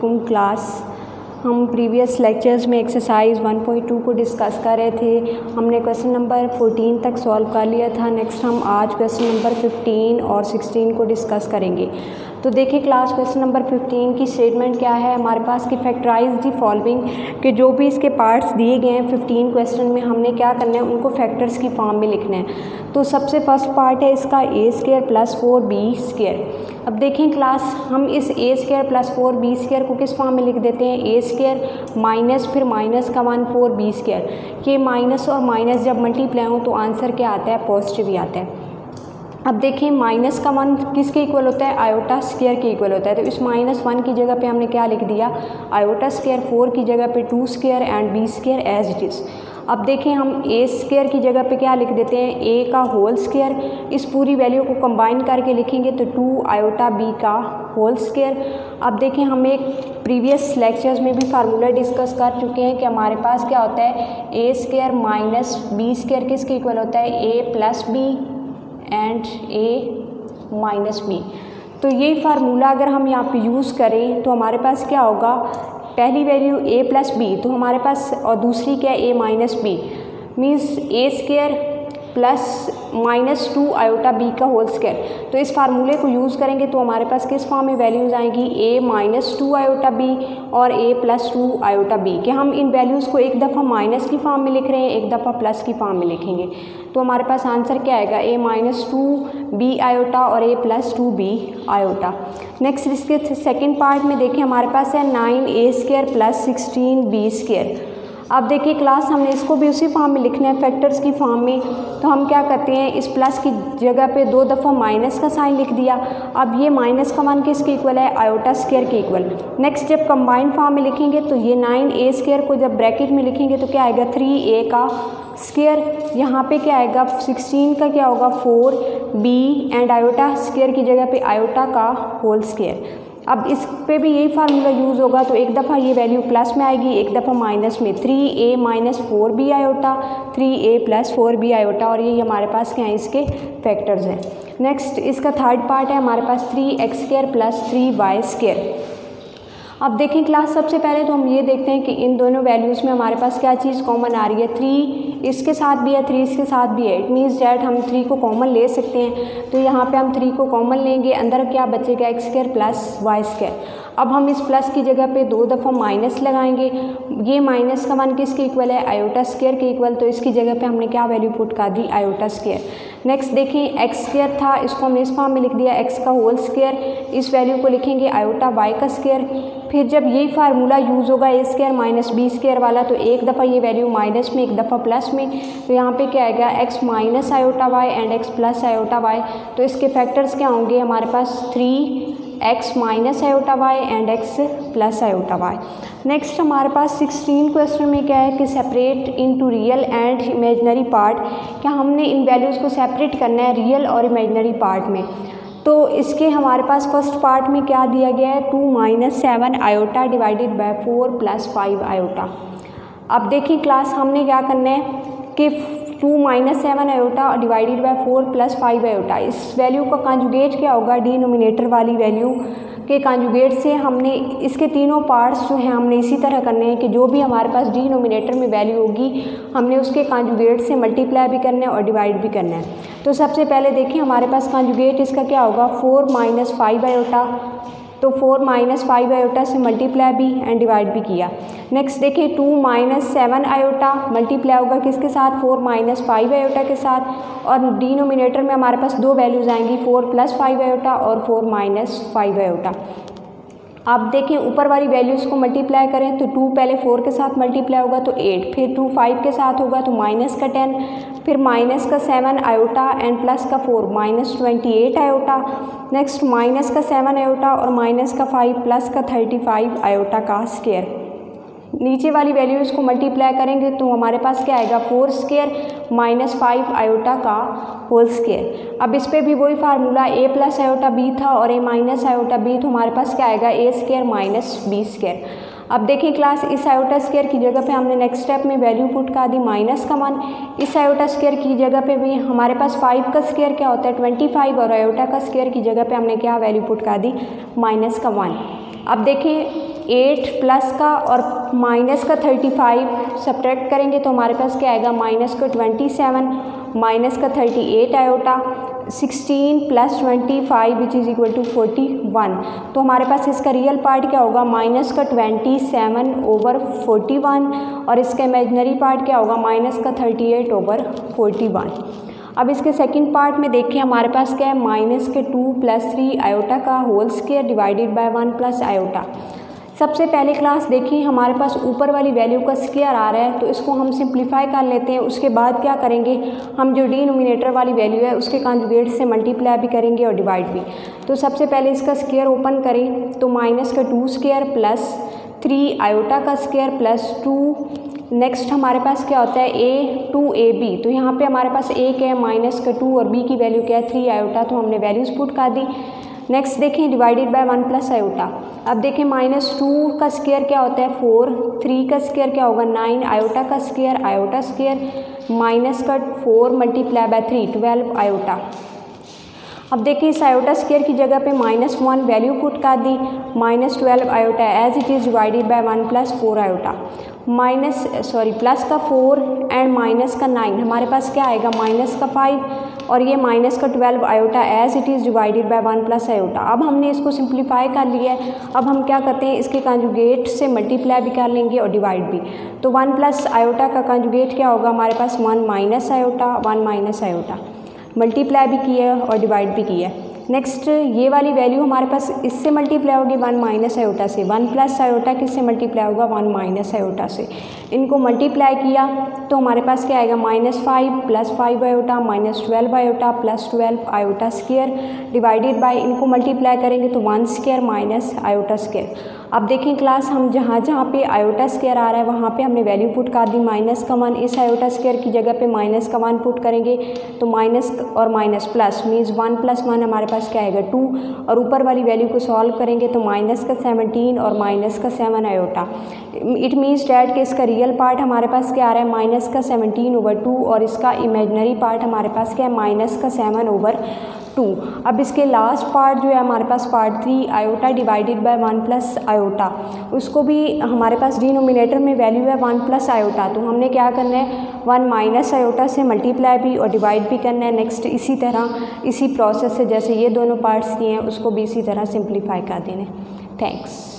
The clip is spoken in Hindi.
क्लास हम प्रीवियस लेक्चर्स में एक्सरसाइज 1.2 को डिस्कस कर रहे थे। हमने क्वेश्चन नंबर 14 तक सॉल्व कर लिया था। नेक्स्ट हम आज क्वेश्चन नंबर 15 और 16 को डिस्कस करेंगे। तो देखिए क्लास क्वेश्चन नंबर 15 की स्टेटमेंट क्या है हमारे पास कि फैक्टराइज दी फॉलोइंग के जो भी इसके पार्ट्स दिए गए हैं 15 क्वेश्चन में हमने क्या करना है उनको फैक्टर्स की फॉर्म में लिखना है। तो सबसे फर्स्ट पार्ट है इसका ए स्क्वायर प्लस 4b स्क्वायर। अब देखें क्लास हम इस ए स्क्वायर प्लस 4b स्क्वायर को किस फॉर्म में लिख देते हैं, ए स्क्वायर माइनस फिर माइनस का 1 4b स्क्वायर। ये माइनस और माइनस जब मल्टीप्लाई हो तो आंसर क्या आता है, पॉजिटिव ही आता है। अब देखें माइनस का 1 किसके इक्वल होता है, आयोटा स्क्वायर के इक्वल होता है। तो इस -1 की जगह पे हमने क्या लिख दिया, आयोटा स्क्वायर, 4 की जगह पे 2 square and b square as it is. अब देखें हम ए स्क्वायर की जगह पे क्या लिख देते हैं, ए का होल स्क्वायर। इस पूरी वैल्यू को कंबाइन करके लिखेंगे तो 2 आयोटा b का होल स्क्वायर। अब देखें हम एक प्रीवियस लेक्चर्स में भी फार्मूला डिस्कस कर चुके हैं कि हमारे पास क्या होता है, A square minus B square किसके इक्वल होता है, A plus B and A minus B. तो ये फार्मूला अगर हम यहाँ पे यूज़ करें तो हमारे पास क्या होगा, पहली वैल्यू a प्लस बी तो हमारे पास, और दूसरी क्या है a minus b, means a square plus -2 iota b का होल स्क्वायर। तो इस फार्मूले को यूज़ करेंगे तो हमारे पास किस फॉर्म में वैल्यूज़ आएंगी, a -2 आयोटा b और a + 2 आयोटा b। कि हम इन वैल्यूज़ को एक दफ़ा माइनस की फॉर्म में लिख रहे हैं, एक दफ़ा प्लस की फॉर्म में लिखेंगे। तो हमारे पास आंसर क्या आएगा, a -2 b आयोटा और a + 2b आयोटा। नेक्स्ट इसके सेकेंड पार्ट में देखिए हमारे पास है 9a square plus 16b square. अब देखिए क्लास हमने इसको भी उसी फॉर्म में लिखना है, फैक्टर्स की फॉर्म में। तो हम क्या करते हैं, इस प्लस की जगह पे 2 दफ़ा माइनस का साइन लिख दिया। अब ये -1 किसके इक्वल है, आयोटा स्क्वायर के इक्वल। नेक्स्ट जब कंबाइंड फॉर्म में लिखेंगे तो ये 9a स्क्वायर को जब ब्रैकेट में लिखेंगे तो क्या आएगा, 3a का स्क्वायर। यहाँ पे क्या आएगा, 16 का क्या होगा, 4b एंड आयोटा स्क्वायर की जगह पे आयोटा का होल स्क्वायर। अब इस पे भी यही फार्मूला यूज़ होगा। तो एक दफ़ा ये वैल्यू प्लस में आएगी, एक दफ़ा माइनस में, 3a - 4b iota, 3a + 4b iota. और ये हमारे पास क्या है, इसके फैक्टर्स हैं। नेक्स्ट इसका थर्ड पार्ट है हमारे पास 3x² + 3y²। अब देखें क्लास सबसे पहले तो हम ये देखते हैं कि इन दोनों वैल्यूज़ में हमारे पास क्या चीज़ कॉमन आ रही है, 3 इसके साथ भी है, 3 इसके साथ भी है। इट मीन्स डैट हम 3 को कॉमन ले सकते हैं। तो यहाँ पे हम 3 को कॉमन लेंगे, अंदर क्या बचेगा, x² + y²। अब हम इस प्लस की जगह पे 2 दफ़ा माइनस लगाएंगे। ये -1 किसके इक्वल है, आयोटा स्क्वायर के इक्वल। तो इसकी जगह पे हमने क्या वैल्यू पुट कर दी, आयोटा स्क्वायर। नेक्स्ट देखें x² था, इसको हमने इस फॉर्म में लिख दिया, x का होल स्क्वायर। इस वैल्यू को लिखेंगे आयोटा y का स्क्वायर। फिर जब यही फार्मूला यूज़ होगा a² - b स्क्वायर वाला, तो एक दफ़ा ये वैल्यू माइनस में, एक दफ़ा प्लस में। तो यहाँ पे क्या आएगा, x - iota y and x + iota y। तो इसके फैक्टर्स क्या होंगे हमारे पास, 3x - iota y and x + iota y। Next हमारे पास 16 क्वेश्चन में क्या है कि separate into real and imaginary part. क्या हमने इन वैल्यूज़ को सेपरेट करना है रियल और इमेजिनरी पार्ट में। तो इसके हमारे पास फर्स्ट पार्ट में क्या दिया गया है, 2 - 7 आयोटा डिवाइडेड बाय 4 + 5 आयोटा। अब देखिए क्लास हमने क्या करना है कि 2 - 7 आयोटा डिवाइडेड बाय 4 + 5 आयोटा, इस वैल्यू का कॉन्जुगेट क्या होगा, डिनोमिनेटर वाली वैल्यू के कॉन्जुगेट से हमने इसके तीनों पार्ट्स जो हैं हमने इसी तरह करने हैं कि जो भी हमारे पास डिनोमिनेटर में वैल्यू होगी हमने उसके कॉन्जुगेट से मल्टीप्लाई भी करना है और डिवाइड भी करना है। तो सबसे पहले देखिए हमारे पास कॉन्जुगेट इसका क्या होगा, 4 - 5 आयोटा। तो 4 - 5 आयोटा से मल्टीप्लाई भी एंड डिवाइड भी किया। नेक्स्ट देखिए 2 - 7 आयोटा मल्टीप्लाई होगा किसके साथ, 4 - 5 आयोटा के साथ। और डिनोमिनेटर में हमारे पास 2 वैल्यूज़ आएंगी, 4 + 5 आयोटा और 4 - 5 आयोटा। अब देखें ऊपर वाली वैल्यूज़ को मल्टीप्लाई करें तो 2 पहले 4 के साथ मल्टीप्लाई होगा तो 8, फिर 2 5 के साथ होगा तो माइनस का 10, फिर माइनस का 7 आयोटा एंड प्लस का 4 -28 आयोटा। नेक्स्ट माइनस का 7 आयोटा और माइनस का 5 प्लस का 35 आयोटा का स्क्वायर। नीचे वाली वैल्यूज़ को मल्टीप्लाई करेंगे तो हमारे पास क्या आएगा, 4 स्क्वायर -5 आयोटा का होल स्क्वायर। अब इस पे भी वही फार्मूला, a + आयोटा b था और a - आयोटा b, तो हमारे पास क्या आएगा, a² - b स्क्वायर। अब देखिए क्लास इस आयोटा स्क्वायर की जगह पे हमने नेक्स्ट स्टेप में वैल्यू पुट कर दी -1। इस आयोटा स्क्वायर की जगह पे भी हमारे पास 5 का स्क्वायर क्या होता है, 25, और आयोटा का स्क्वायर की जगह पे हमने क्या वैल्यू पुट कर दी, -1। अब देखिए 8 प्लस का और माइनस का 35 सब्ट्रैक्ट करेंगे तो हमारे पास क्या आएगा, माइनस का 27 माइनस का 38 iota 16 plus 25 which is equal to 41। तो हमारे पास इसका रियल पार्ट क्या होगा, माइनस का 27 ओवर 41 और इसका इमेजनरी पार्ट क्या होगा, माइनस का 38 ओवर 41। अब इसके सेकंड पार्ट में देखिए हमारे पास क्या है, माइनस के 2 प्लस 3 आयोटा का whole square divided by 1 plus iota. सबसे पहले क्लास देखिए हमारे पास ऊपर वाली वैल्यू का स्क्वायर आ रहा है तो इसको हम सिंप्लीफाई कर लेते हैं। उसके बाद क्या करेंगे, हम जो डिनोमिनेटर वाली वैल्यू है उसके कॉन्जुगेट से मल्टीप्लाई भी करेंगे और डिवाइड भी। तो सबसे पहले इसका स्क्वायर ओपन करें तो माइनस का 2 स्क्वायर प्लस 3 आयोटा का स्क्वायर प्लस 2। नेक्स्ट हमारे पास क्या होता है, a 2ab। तो यहाँ पे हमारे पास a क्या है, माइनस का 2 और b की वैल्यू क्या है 3 आयोटा, तो हमने वैल्यूज़ पुट कर दी। नेक्स्ट देखें डिवाइडेड बाय 1 प्लस आयोटा। अब देखें माइनस 2 का स्क्वायर क्या होता है 4, 3 का स्क्वायर क्या होगा 9, आयोटा का स्क्वायर आयोटा स्क्वायर माइनस का 4 मल्टीप्लाई बाय 3 12 आयोटा। अब देखिए इस आयोटा स्क्वायर की जगह पे -1 वैल्यू पुट कर दी, -12 iota as it is divided by 1 plus 4 iota plus का 4 एंड माइनस का 9 हमारे पास क्या आएगा, माइनस का 5 और ये माइनस का 12 iota as it is divided by 1 plus iota. अब हमने इसको सिंप्लीफाई कर लिया है। अब हम क्या करते हैं, इसके कॉन्जुगेट से मल्टीप्लाई भी कर लेंगे और डिवाइड भी। तो 1 प्लस आयोटा का कॉन्जुगेट क्या होगा हमारे पास 1 minus iota 1 minus iota. Multiply भी किया और डिवाइड भी किया। नेक्स्ट ये वाली वैल्यू हमारे पास इससे मल्टीप्लाई होगी 1 माइनस आयोटा से, 1 प्लस आयोटा किससे मल्टीप्लाई होगा 1 माइनस आयोटा से। इनको मल्टीप्लाई किया तो हमारे पास क्या आएगा, -5 plus 5 iota -12 iota plus 12 iota square divided bye, इनको मल्टीप्लाई करेंगे तो 1 स्क्वायर माइनस आयोटा स्क्वायर। अब देखें क्लास हम जहाँ जहाँ पे आयोटा स्क्वायर आ रहा है वहाँ पे हमने वैल्यू पुट कर दी -1। इस आयोटा स्क्वायर की जगह पे -1 पुट करेंगे तो माइनस और माइनस प्लस मीन्स 1 + 1 हमारे पास क्या आएगा 2 और ऊपर वाली वैल्यू को सॉल्व करेंगे तो -17 और -7 आयोटा। इट मीन्स डैट कि इसका रियल पार्ट हमारे पास क्या आ रहा है -17 ओवर 2 और इसका इमेजनरी पार्ट हमारे पास क्या है -7 ओवर 2। अब इसके लास्ट पार्ट जो है हमारे पास part 3 iota divided by 1 plus iota, उसको भी हमारे पास डिनोमिनेटर में वैल्यू है 1 प्लस आयोटा, तो हमने क्या करना है 1 माइनस आयोटा से मल्टीप्लाई भी और डिवाइड भी करना है। नेक्स्ट इसी तरह इसी प्रोसेस से जैसे ये दोनों पार्ट्स किए हैं उसको भी इसी तरह सिंप्लीफाई कर देना है। थैंक्स।